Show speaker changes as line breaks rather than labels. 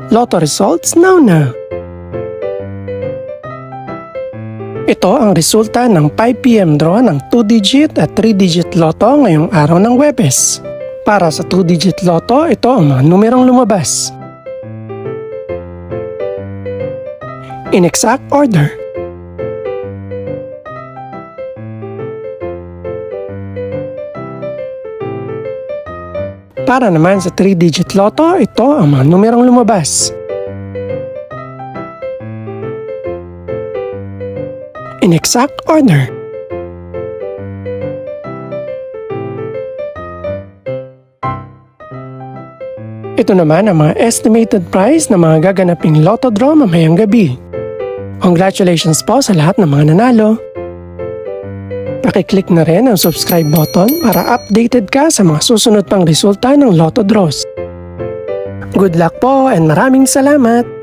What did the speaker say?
Lotto results now. Ito ang resulta ng 5 PM draw ng 2-digit at 3-digit lotto ngayong araw ng Huwebes. Para sa 2-digit lotto, ito ang mga numerong lumabas. In exact order. Para naman sa 3-digit lotto, ito ang mga numerong lumabas. In exact order. Ito naman ang mga estimated price ng mga gaganaping lotto draw mamayang gabi. Congratulations po sa lahat ng mga nanalo. Pakiclick na rin ang subscribe button para updated ka sa mga susunod pang resulta ng lotto draws. Good luck po and maraming salamat!